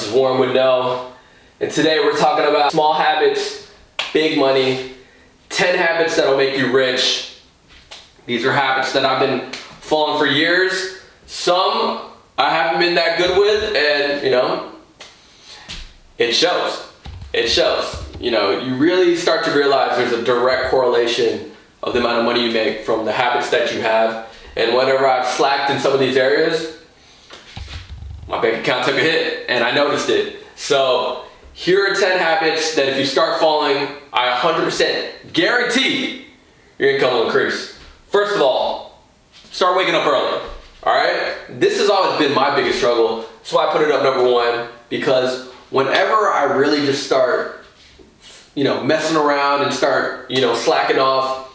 This is Warren with No, and today we're talking about small habits, big money, 10 habits that'll make you rich. These are habits that I've been following for years. Some I haven't been that good with, and it shows. It shows. You really start to realize there's a direct correlation of the amount of money you make from the habits that you have. And whenever I've slacked in some of these areas, my bank account took a hit, and I noticed it. So here are 10 habits that if you start following, I 100% guarantee your income will increase. First of all, start waking up early. All right? This has always been my biggest struggle. That's why I put it up number one, because whenever I really just start, messing around and start, slacking off,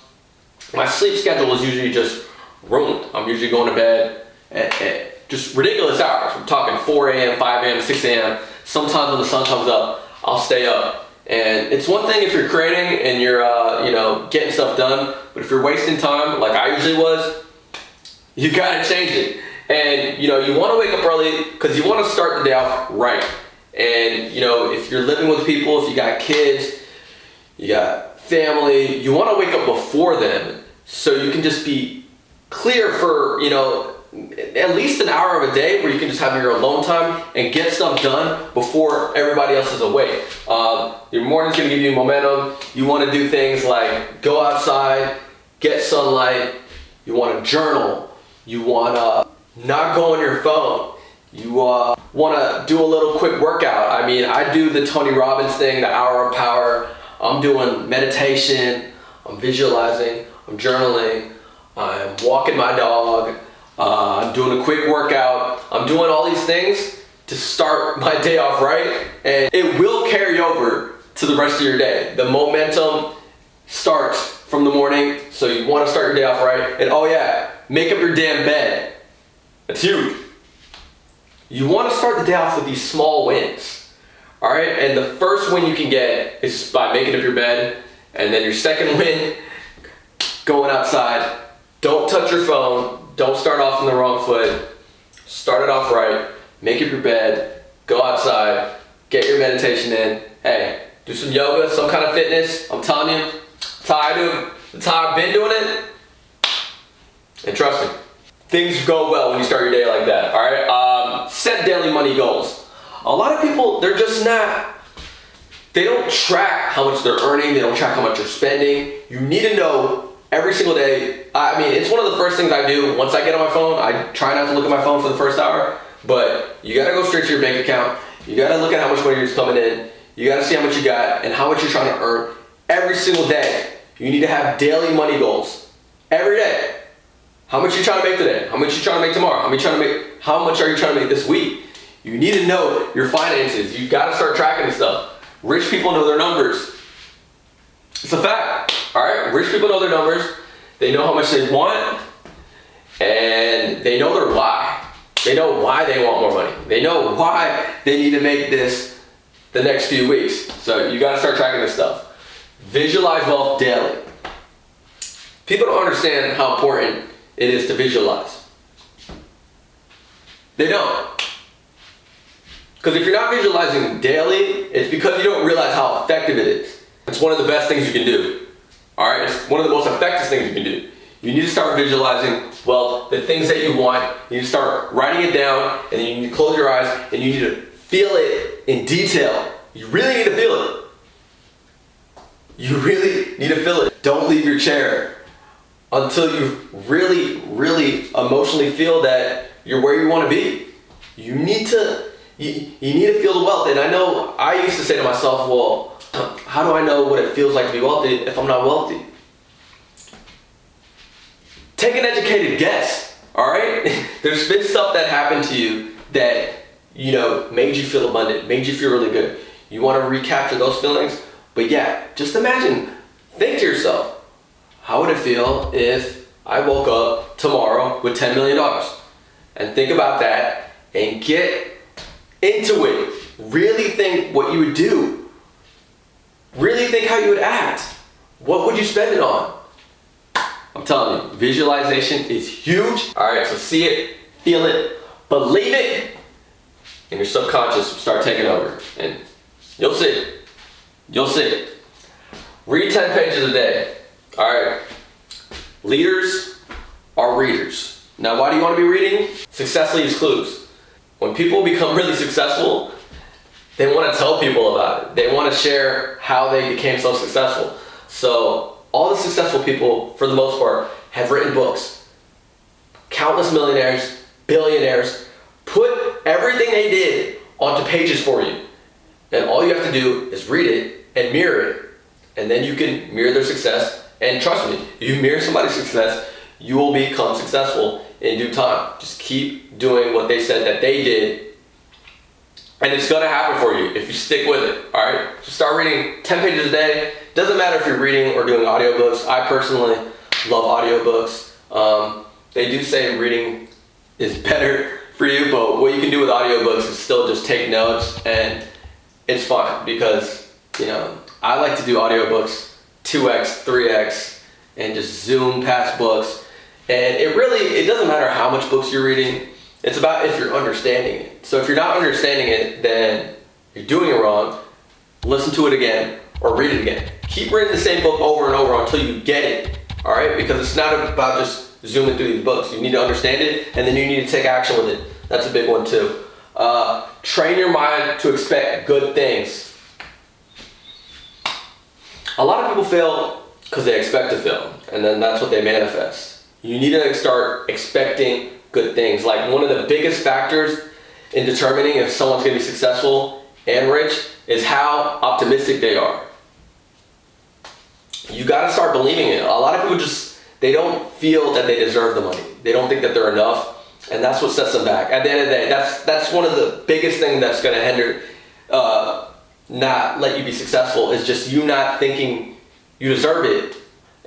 my sleep schedule is usually just ruined. I'm usually going to bed at just ridiculous hours. I'm talking 4 a.m., 5 a.m., 6 a.m. Sometimes when the sun comes up, I'll stay up. And it's one thing if you're creating and you're, getting stuff done, but if you're wasting time, like I usually was, you gotta change it. And, you want to wake up early because you want to start the day off right. And, if you're living with people, if you got kids, you got family, you want to wake up before them so you can just be clear for, at least an hour of a day where you can just have your alone time and get stuff done before everybody else is awake. Your morning's going to give you momentum. You want to do things like go outside, get sunlight. You want to journal. You want to not go on your phone. You want to do a little quick workout. I mean, I do the Tony Robbins thing, the hour of power. I'm doing meditation. I'm visualizing. I'm journaling. I'm walking my dog. I'm doing a quick workout. I'm doing all these things to start my day off right, and it will carry over to the rest of your day. The momentum starts from the morning, so you want to start your day off right. And oh yeah, make up your damn bed. That's huge. You want to start the day off with these small wins. All right, and the first win you can get is just by making up your bed, and then your second win, going outside. Don't touch your phone. Don't start off on the wrong foot. Start it off right. Make up your bed. Go outside. Get your meditation in. Hey, do some yoga, some kind of fitness. I'm telling you, that's how I do. That's how I've been doing it. And trust me, things go well when you start your day like that. All right. Set daily money goals. A lot of people, they're just not. They don't track how much they're earning. They don't track how much they're spending. You need to know every single day. I mean, it's one of the first things I do once I get on my phone. I try not to look at my phone for the first hour, but you gotta go straight to your bank account. You gotta look at how much money is coming in. You gotta see how much you got and how much you're trying to earn every single day. You need to have daily money goals every day. How much are you trying to make today? How much are you trying to make tomorrow? How much are you trying to make this week? You need to know your finances. You gotta start tracking this stuff. Rich people know their numbers. It's a fact. All right, rich people know their numbers. They know how much they want, and they know their why. They know why they want more money. They know why they need to make this the next few weeks. So you gotta start tracking this stuff. Visualize wealth daily. People don't understand how important it is to visualize. They don't. Because if you're not visualizing daily, it's because you don't realize how effective it is. It's one of the best things you can do. All right, it's one of the most effective things you can do. You need to start visualizing, the things that you want. You need to start writing it down, and then you need to close your eyes, and you need to feel it in detail. You really need to feel it. You really need to feel it. Don't leave your chair until you really, really emotionally feel that you're where you want to be. You need to feel the wealth. And I know I used to say to myself, how do I know what it feels like to be wealthy if I'm not wealthy? Take an educated guess, all right? There's been stuff that happened to you that, made you feel abundant, made you feel really good. You want to recapture those feelings? But yeah, just imagine, think to yourself, how would it feel if I woke up tomorrow with $10 million? And think about that and get into it. Really think what you would do. Really think how you would act. What would you spend it on? I'm telling you, visualization is huge. All right, so see it, feel it, believe it, and your subconscious will start taking over. And you'll see it. You'll see it. Read 10 pages a day. All right. Leaders are readers. Now, why do you want to be reading? Success leaves clues. When people become really successful, they want to tell people about it. They want to share how they became so successful. So all the successful people, for the most part, have written books. Countless millionaires, billionaires, put everything they did onto pages for you. And all you have to do is read it and mirror it. And then you can mirror their success. And trust me, you mirror somebody's success, you will become successful in due time. Just keep doing what they said that they did. And it's going to happen for you if you stick with it. All right? Just start reading 10 pages a day. Doesn't matter if you're reading or doing audiobooks. I personally love audiobooks. They do say reading is better for you, but what you can do with audiobooks is still just take notes, and it's fine because, I like to do audiobooks 2x, 3x, and just zoom past books. And it doesn't matter how much books you're reading. It's about if you're understanding it. So if you're not understanding it, then you're doing it wrong. Listen to it again or read it again. Keep reading the same book over and over until you get it. All right? Because it's not about just zooming through these books. You need to understand it, and then you need to take action with it. That's a big one too. Train your mind to expect good things. A lot of people fail because they expect to fail, and then that's what they manifest. You need to start expecting good things. Like, one of the biggest factors in determining if someone's going to be successful and rich is how optimistic they are. You got to start believing it. A lot of people they don't feel that they deserve the money. They don't think that they're enough, and that's what sets them back. At the end of the day, that's one of the biggest things that's going to hinder, not let you be successful, is just you not thinking you deserve it,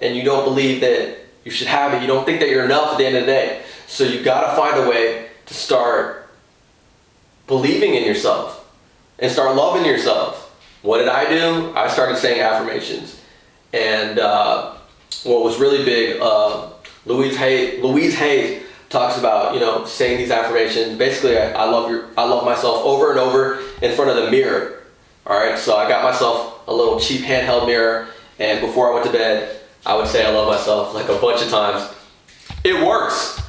and you don't believe that you should have it. You don't think that you're enough at the end of the day. So you got to find a way to start believing in yourself and start loving yourself. What did I do? I started saying affirmations. And what was really big, Louise Hayes talks about, saying these affirmations. Basically, I love myself over and over in front of the mirror. All right, so I got myself a little cheap handheld mirror, and before I went to bed, I would say I love myself like a bunch of times. It works.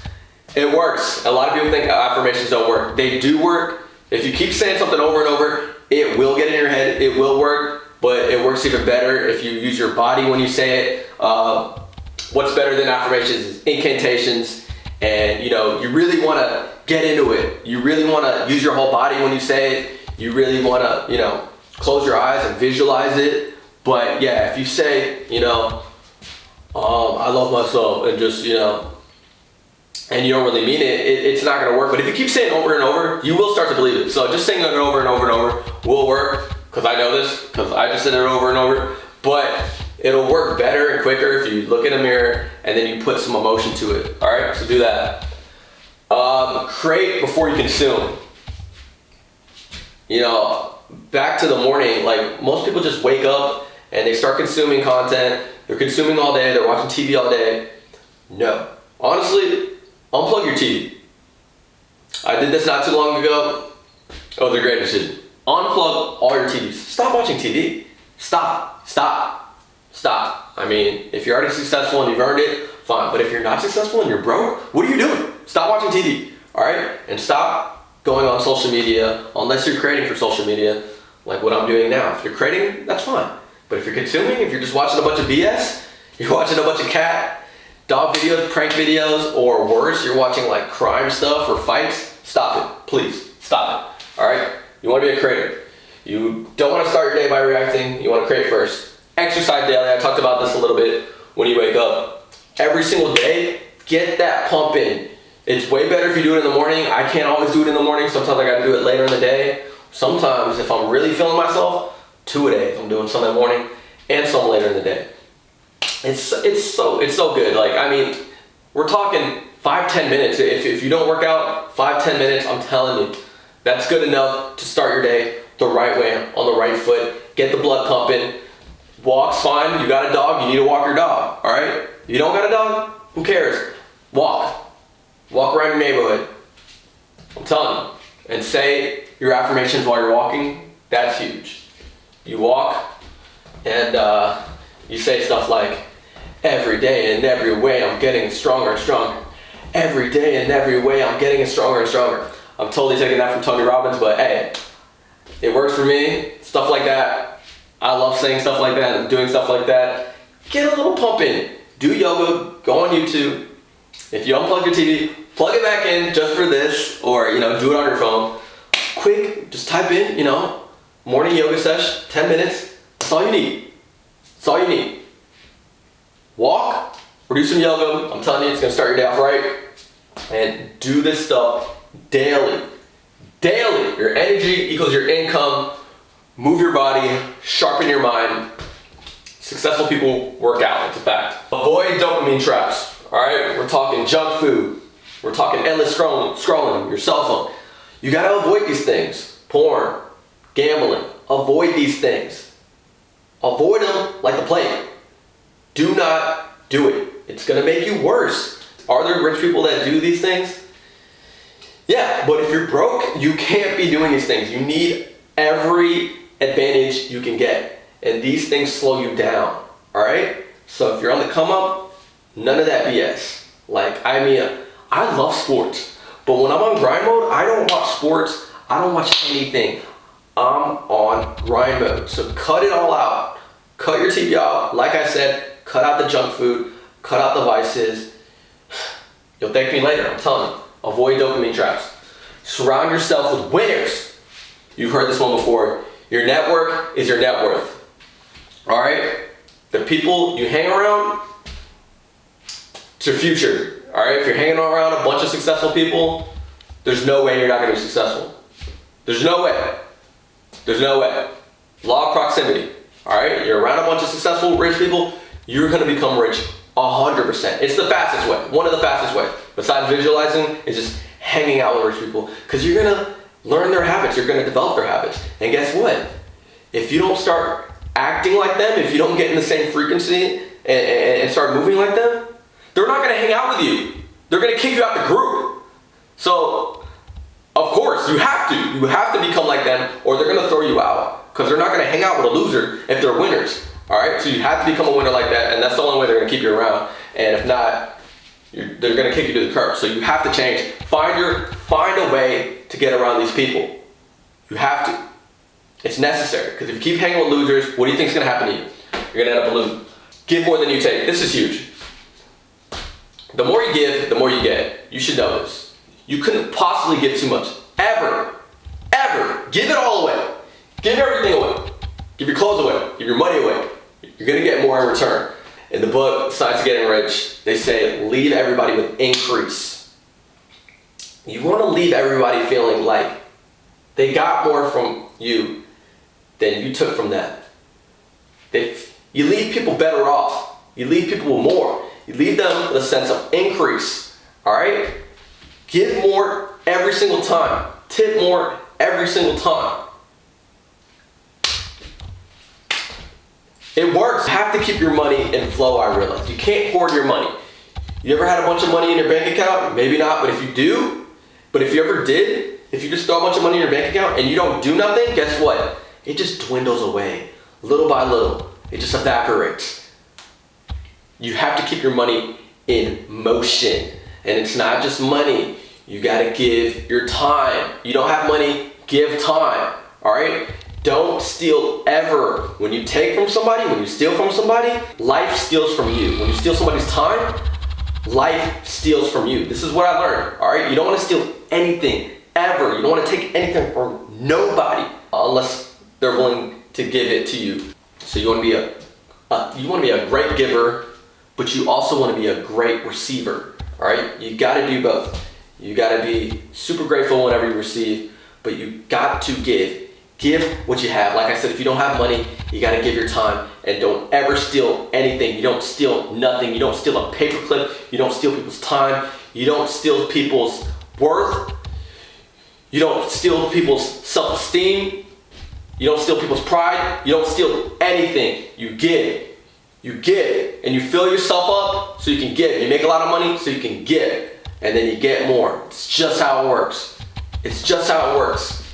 It works. A lot of people think affirmations don't work. They do work. If you keep saying something over and over, it will get in your head. It will work, but it works even better if you use your body when you say it. What's better than affirmations is incantations, and you really want to get into it. You really want to use your whole body when you say it. You really want to, close your eyes and visualize it. But yeah, if you say, I love myself, and just, and you don't really mean it, it's not going to work. But if you keep saying it over and over, you will start to believe it. So just saying it over and over and over will work, because I know this, because I just said it over and over. But it'll work better and quicker if you look in a mirror and then you put some emotion to it. All right, so do that. Create before you consume. Back to the morning, like, most people just wake up and they start consuming content. They're consuming all day. They're watching TV all day. No. Honestly, unplug your TV. I did this not too long ago. It was a great decision. Unplug all your TVs. Stop watching TV. Stop. I mean, if you're already successful and you've earned it, fine. But if you're not successful and you're broke, what are you doing? Stop watching TV. All right? And stop going on social media unless you're creating for social media, like what I'm doing now. If you're creating, that's fine. But if you're consuming, if you're just watching a bunch of BS, you're watching a bunch of cat, dog videos, prank videos, or worse, you're watching like crime stuff or fights, stop it. Please, stop it. All right? You want to be a creator. You don't want to start your day by reacting. You want to create first. Exercise daily. I talked about this a little bit when you wake up. Every single day, get that pump in. It's way better if you do it in the morning. I can't always do it in the morning. Sometimes I got to do it later in the day. Sometimes, if I'm really feeling myself, 2 a days. I'm doing some in the morning and some later in the day. It's so good. Like, I mean, we're talking 5-10 minutes. If you don't work out 5-10 minutes, I'm telling you, that's good enough to start your day the right way, on the right foot. Get the blood pumping. Walk's fine. You got a dog, you need to walk your dog. All right? You don't got a dog? Who cares? Walk. Walk around your neighborhood. I'm telling you. And say your affirmations while you're walking, that's huge. You walk and you say stuff like, every day and every way I'm getting stronger and stronger. Every day and every way I'm getting stronger and stronger. I'm totally taking that from Tony Robbins, but hey, it works for me. Stuff like that. I love saying stuff like that and doing stuff like that. Get a little pump in. Do yoga, go on YouTube. If you unplug your TV, plug it back in just for this, or do it on your phone. Quick, just type in, morning yoga sesh, 10 minutes. That's all you need. That's all you need. Walk or do some yoga. I'm telling you, it's gonna start your day off right. And do this stuff daily. Daily. Your energy equals your income. Move your body, sharpen your mind. Successful people work out, it's a fact. Avoid dopamine traps. All right, we're talking junk food. We're talking endless scrolling, your cell phone. You gotta avoid these things. Porn, gambling, avoid these things. Avoid them like the plague. Do not do it. It's gonna make you worse. Are there rich people that do these things? Yeah, but if you're broke, you can't be doing these things. You need every advantage you can get. And these things slow you down, all right? So if you're on the come up, none of that BS. I love sports, but when I'm on grind mode, I don't watch sports. I don't watch anything. I'm on grind mode. So cut it all out. Cut your TV out. Like I said, cut out the junk food. Cut out the vices. You'll thank me later, I'm telling you. Avoid dopamine traps. Surround yourself with winners. You've heard this one before. Your network is your net worth. All right? The people you hang around, it's your future. All right? If you're hanging around a bunch of successful people, there's no way you're not going to be successful. There's no way. There's no way. Law of proximity. All right? You're around a bunch of successful, rich people, you're going to become rich 100%. It's the fastest way. One of the fastest ways. Besides visualizing, is just hanging out with rich people. Because you're going to learn their habits. You're going to develop their habits. And guess what? If you don't start acting like them, if you don't get in the same frequency and start moving like them, they're not going to hang out with you. They're going to kick you out the group. So, of course, you have to. You have to become like them, or they're going to throw you out. Because they're not going to hang out with a loser if they're winners. All right? So you have to become a winner like that, and that's the only way they're going to keep you around. And if not, they're going to kick you to the curb. So you have to change. Find a way to get around these people. You have to. It's necessary. Because if you keep hanging with losers, what do you think is going to happen to you? You're going to end up losing. Give more than you take. This is huge. The more you give, the more you get. You should know this. You couldn't possibly give too much. Ever. Ever. Give it all away. Give everything away. Give your clothes away. Give your money away. You're going to get more in return. In the book, Science of Getting Rich, they say, leave everybody with increase. You want to leave everybody feeling like they got more from you than you took from them. You leave people better off. You leave people with more. You leave them with a sense of increase. All right? Give more every single time. Tip more every single time. It works. You have to keep your money in flow, I realize. You can't hoard your money. You ever had a bunch of money in your bank account? Maybe not, but if you do, but if you ever did, if you just throw a bunch of money in your bank account and you don't do nothing, guess what? It just dwindles away, little by little. It just evaporates. You have to keep your money in motion. And it's not just money. You gotta give your time. You don't have money, give time, all right? Don't steal ever. When you take from somebody, when you steal from somebody, life steals from you. When you steal somebody's time, life steals from you. This is what I learned, all right? You don't want to steal anything, ever. You don't want to take anything from nobody unless they're willing to give it to you. So you want to be a great giver, but you also want to be a great receiver, all right? You got to do both. You got to be super grateful whenever you receive, but you got to give. Give what you have. Like I said, if you don't have money, you got to give your time, and don't ever steal anything. You don't steal nothing. You don't steal a paperclip. You don't steal people's time. You don't steal people's worth. You don't steal people's self-esteem. You don't steal people's pride. You don't steal anything. You give. You give, and you fill yourself up so you can give. You make a lot of money so you can give, and then you get more. It's just how it works. It's just how it works.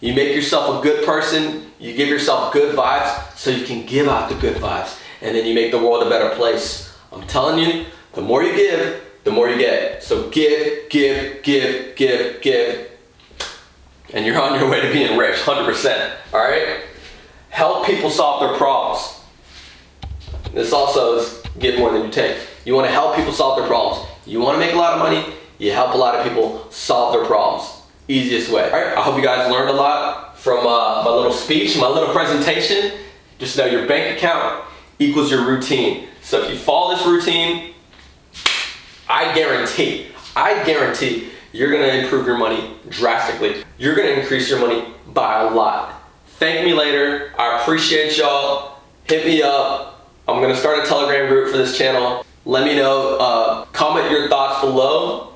You make yourself a good person, you give yourself good vibes so you can give out the good vibes, and then you make the world a better place. I'm telling you, the more you give, the more you get. So give, give, give, give, give, and you're on your way to being rich, 100%, all right? Help people solve their problems. This also is give more than you take. You want to help people solve their problems. You want to make a lot of money, you help a lot of people solve their problems. Easiest way. All right, I hope you guys learned a lot from my little speech, my little presentation. Just know your bank account equals your routine. So if you follow this routine, I guarantee you're gonna improve your money drastically. You're gonna increase your money by a lot. Thank me later. I appreciate y'all. Hit me up. I'm gonna start a Telegram group for this channel. Let me know, comment your thoughts below.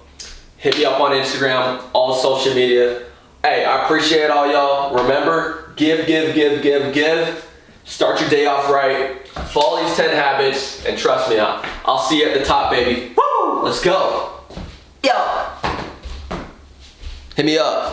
Hit me up on Instagram, all social media. Hey, I appreciate all y'all. Remember, give, give, give, give, give. Start your day off right. Follow these 10 habits, and trust me, I'll see you at the top, baby. Woo! Let's go. Yo! Hit me up.